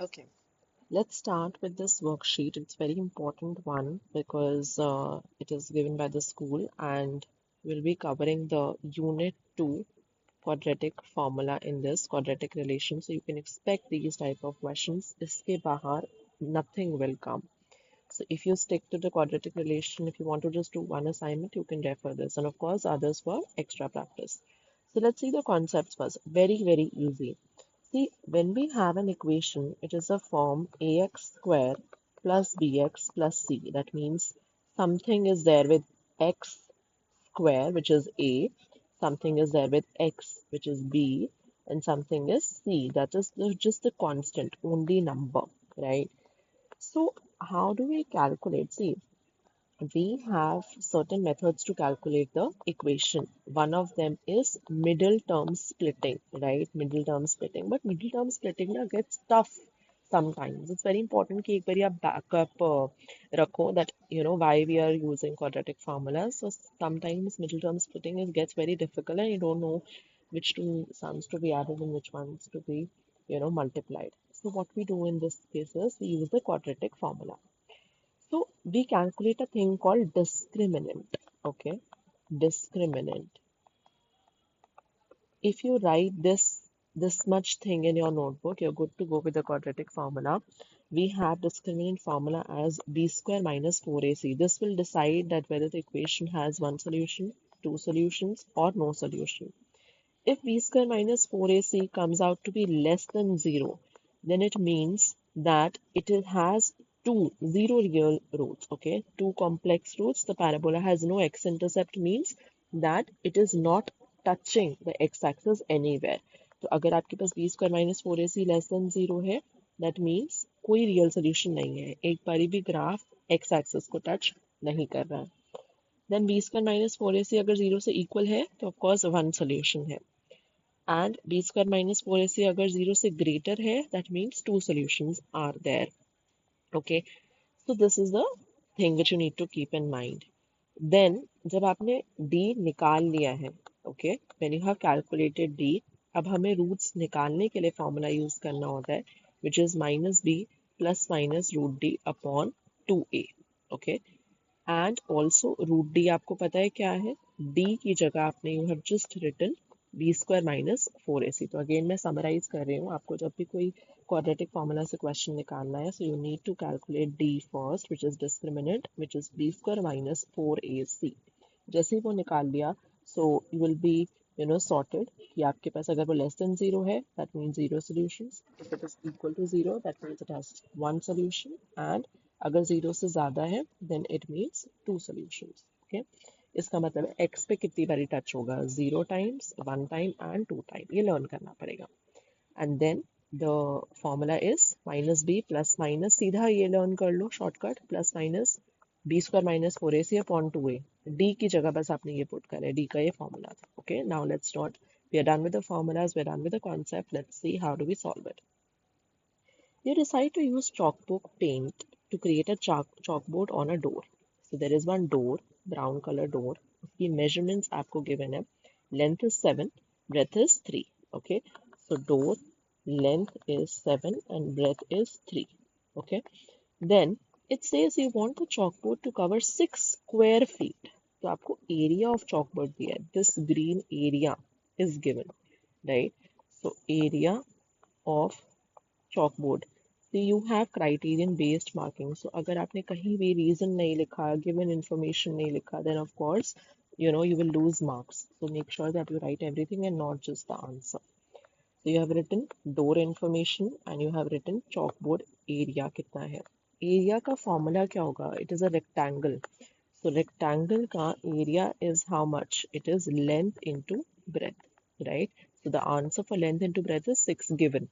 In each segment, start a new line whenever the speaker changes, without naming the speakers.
Okay, let's start with this worksheet. It's very important one because it is given by the school and we'll be covering the unit 2 quadratic formula in this quadratic relation. So you can expect these type of questions. Iske bahar nothing will come. So if you stick to the quadratic relation, if you want to just do one assignment, you can refer this. And of course, others for extra practice. So let's see the concepts first. Very, very easy. See, when we have an equation, it is a form ax square plus bx plus c. That means something is there with x square, which is a, something is there with x, which is b, and something is c. That is just the constant, only number, right? So how do we calculate? See, we have certain methods to calculate the equation. One of them is middle term splitting, right? Middle term splitting. But middle term splitting na gets tough sometimes. It's very important कि एक बारी आप backup रखो that you know why we are using quadratic formulas. So sometimes middle term splitting gets very difficult and you don't know which two sums to be added and which ones to be multiplied. So what we do in this case is we use the quadratic formula. So we calculate a thing called discriminant. Okay, discriminant. If you write this much thing in your notebook, you're good to go with the quadratic formula. We have discriminant formula as b square minus 4ac. This will decide that whether the equation has one solution, two solutions, or no solution. If b square minus 4ac comes out to be less than 0, then it means that has zero real roots, okay? Two complex roots. The parabola has no x-intercept means that it is not touching the x-axis anywhere. तो अगर आपके पास b square minus 4ac less than 0 है, that means कोई real solution नहीं है. एक बारी भी ग्राफ x-axis को touch नहीं कर रहा है. Then b square minus 4ac अगर 0 से equal है, तो of course one solution है. And b square minus 4ac अगर 0 से greater है, that means two solutions are there. Okay, so this is the thing which you need to keep in mind. Then जब आपने d निकाल लिया है, okay, when you have calculated d, अब हमें roots निकालने के लिए formula use करना होता है, which is minus b plus minus root d upon 2a. Okay, and also root d आपको पता है क्या है? d की जगह आपने you have just written b square minus 4ac. तो अगेन मैं समराइज कर रही हूँ, आपको जब भी कोई क्वाड्रेटिक फॉर्मूला से क्वेश्चन निकालना है, so you need to calculate d first, which is discriminant, which is b square minus 4ac. जैसे ही वो निकाल लिया, so you will be sorted कि आपके पास अगर वो less than 0 है, that means zero solutions. If it is equal to 0, that means it has one solution. And अगर 0 से ज़्यादा है, then it means two solutions. Okay? इसका मतलब है x पे कितनी बारी टच होगा? 0 टाइम्स, 1 टाइम एंड 2 टाइम. ये लर्न करना पड़ेगा. And then the formula is minus B plus minus, सीधा ये लर्न कर लो shortcut, plus minus B square minus 4ac upon 2a. D की जगह बस आपने ये पुट करा है, डी का ये फॉर्मूला था. Okay, now let's not, we are done with the formulas, we are done with the concept. Let's see how do we solve it. You decide to use chalkbook paint to create a chalkboard on a door. So there is one door, brown color door. उसकी measurements आपको given है. Length is 7, breadth is 3. Okay. So door length is 7 and breadth is 3. Okay. Then it says you want the chalkboard to cover 6 square feet. तो आपको area of chalkboard दिया है. This green area is given, right? So area of chalkboard. So you have criterion based marking. So अगर आपने कहीं भी reason नहीं लिखा, given information नहीं लिखा, then of course you will lose marks. So make sure that you write everything and not just the answer. So you have written door information and you have written chalkboard area कितना है. Area का formula क्या होगा? It is a rectangle. So rectangle का area is how much? It is length into breadth, right? So the answer for length into breadth is 6 given.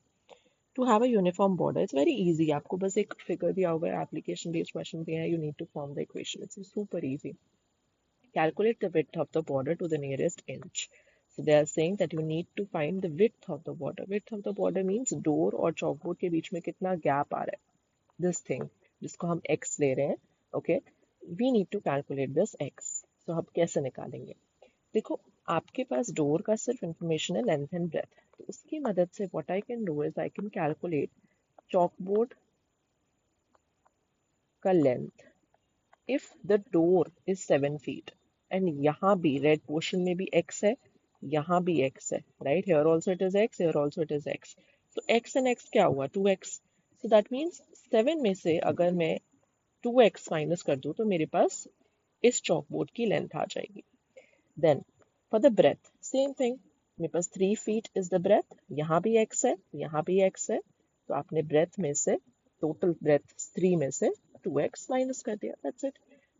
To have a uniform border, it's very easy. आपको बस एक figure दिया हुआ है, application based question दिया है, you need to form the equation. It's super easy. Calculate the width of the border to the nearest inch. So they are saying that you need to find the width of the border. Width of the border means door और chalkboard के बीच में कितना gap आ रहा है. This thing, जिसको हम x ले रहे हैं, okay? We need to calculate this x. So हम कैसे निकालेंगे? देखो, आपके पास डोर का सिर्फ इंफॉर्मेशन है लेंथ एंड ब्रेथ, तो उसकी मदद से what I can do is I can calculate chalkboard का length if the door is 7 feet and यहाँ भी red portion में भी x है, यहाँ भी x है, right? Here also it is x, here also it is x. So x and x क्या हुआ? 2x. So that means 7 में से अगर मैं 2x माइनस कर दूँ तो मेरे पास इस चॉकबोर्ड की लेंथ आ जाएगी. Then for the breadth, same thing. मेरे पास 3 feet is the breadth. यहाँ भी x है, यहाँ भी x है. तो आपने breadth में से total breadth 3 में से 2x माइनस कर दिया. That's it.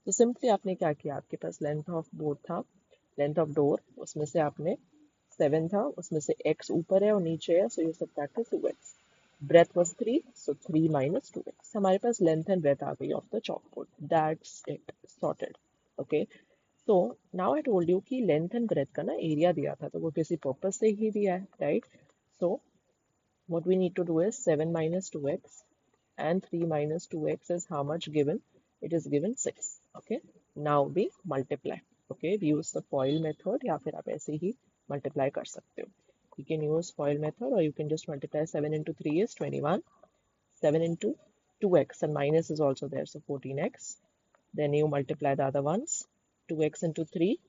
तो सिंपली आपने क्या किया? आपके पास लेंथ ऑफ बोर्ड था, लेंथ ऑफ डोर, उसमें से आपने 7 था, उसमें से x ऊपर है और नीचे है, so you subtracted 2x. Breadth was 3, so 3 minus 2x. हमारे पास लेंथ एंड breadth आ गई of the chalkboard. That's it. Sorted. Okay. तो नाउ आई टोल्ड यू कि लेंथ एंड ब्रेथ का ना एरिया दिया था, तो वो किसी पर्पस से ही दिया है, right? So what we need to do is 7 minus 2x and 3 minus 2x is how much given? It is given 6. Okay, now we multiply. Okay, we use the FOIL method या फिर आप ऐसे ही multiply कर सकते हो. You can use FOIL method or you can just multiply. 7 into 3 is 21. 7 into 2x and minus is also there, so 14x. Then you multiply the other ones. 2x into 3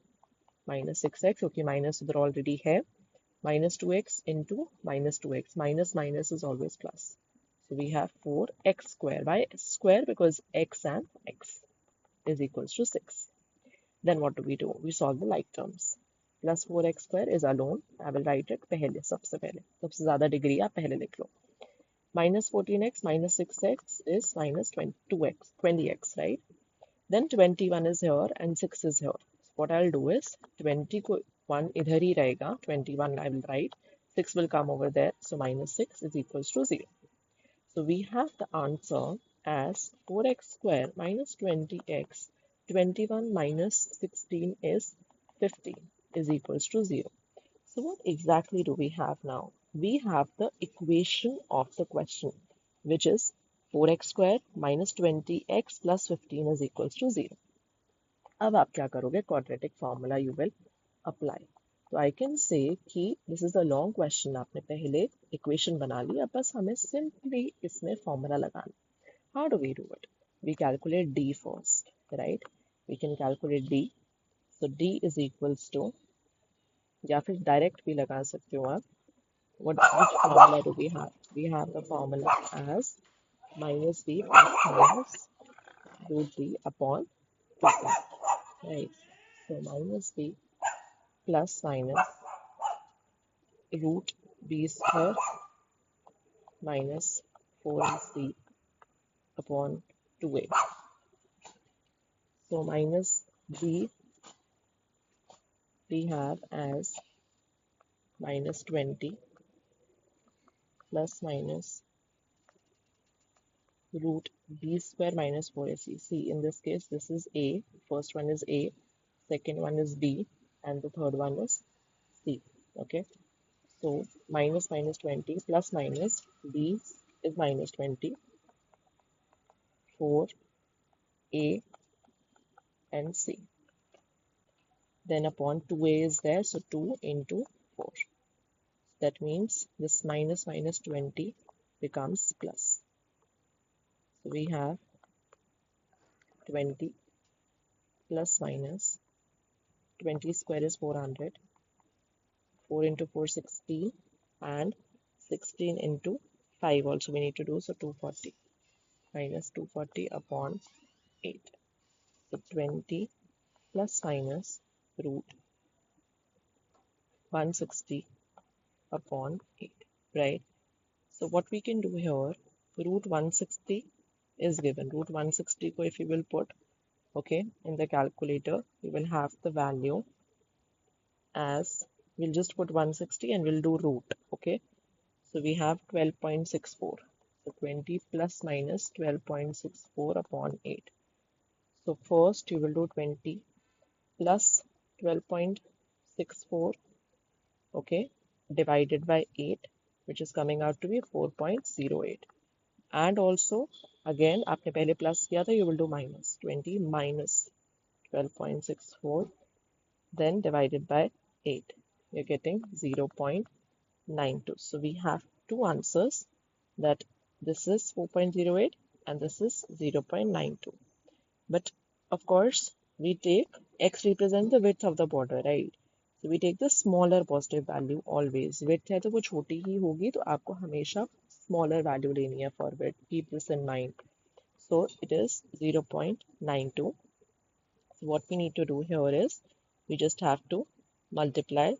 minus 6x, क्योंकि minus उधर already है. Minus 2x into minus 2x. Minus minus is always plus. So we have 4x square. Why square? Because x and x is equals to 6. Then what do? We solve the like terms. Plus 4x square is alone. I will write it पहले, सबसे ज़्यादा degree आप पहले लिख लो. Minus 14x minus 6x is minus 20x, right? Then 21 is here and 6 is here. So what I'll do is 21 idhar hi rahega, 21 I will write, 6 will come over there, so minus 6 is equals to 0. So we have the answer as 4x square minus 20x, 21 minus 16 is 15 is equals to 0. So what exactly do we have now? We have the equation of the question, which is 4x square minus 20x plus 15 is equals to 0. अब आप क्या करोगे? Quadratic formula you will apply. तो I can say कि this is a long question. आपने पहले equation बना ली, अब बस हमें सिंपली इसमें फॉर्मूला लगाना. How do we do it? We calculate D first, right? We can calculate D. So D is equals to, या फिर डायरेक्ट भी लगा सकते हो आप. Which formula do we have? We have the formula as minus b plus minus root b upon 2. Right. So minus b plus minus root b square minus 4ac upon 2a. So minus b we have as minus 20 plus minus root b square minus 4ac. See, in this case, this is a. First one is a, second one is b, and the third one is c. Okay. So minus minus 20 plus minus b is minus 20, 4a and c. Then upon 2a is there, so 2 into 4. That means this minus minus 20 becomes plus. So we have 20 plus minus 20 square is 400. 4 into 4 16, and 16 into 5 also we need to do, so 240 minus 240 upon 8. So 20 plus minus root 160 upon 8, right? So what we can do here, root 160 is given. Root 160 ko if you will put, okay, in the calculator, you will have the value as, we'll just put 160 and we'll do root, okay? So we have 12.64. So 20 plus minus 12.64 upon 8. So first you will do 20 plus 12.64, okay, divided by 8, which is coming out to be 4.08. And also again आपने पहले plus किया था, you will do minus 20 minus 12.64, then divided by 8, you're getting 0.92. So we have two answers, that This is 4.08 and this is 0.92. But of course, we take x represent the width of the border, right? So we take the smaller positive value always. Width है तो वो छोटी ही होगी तो आपको हमेशा smaller value लेनी है for width. Keep this in mind. So it is 0.92. So what we need to do here is we just have to multiply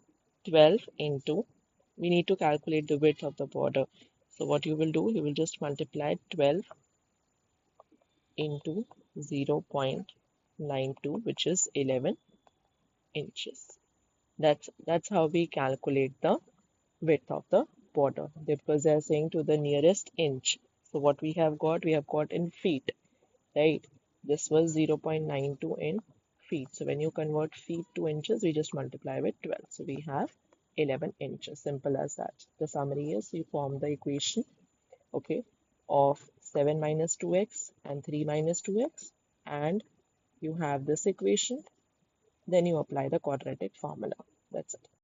12 into, we need to calculate the width of the border. So what you will do, you will just multiply 12 into 0.92, which is 11 inches. That's how we calculate the width of the border because they are saying to the nearest inch. So what we have got in feet, right? This was 0.92 in feet. So when you convert feet to inches, we just multiply with 12. So we have 11 inches. Simple as that. The summary is you form the equation, okay, of 7 minus 2x and 3 minus 2x, and you have this equation. Then you apply the quadratic formula. That's it.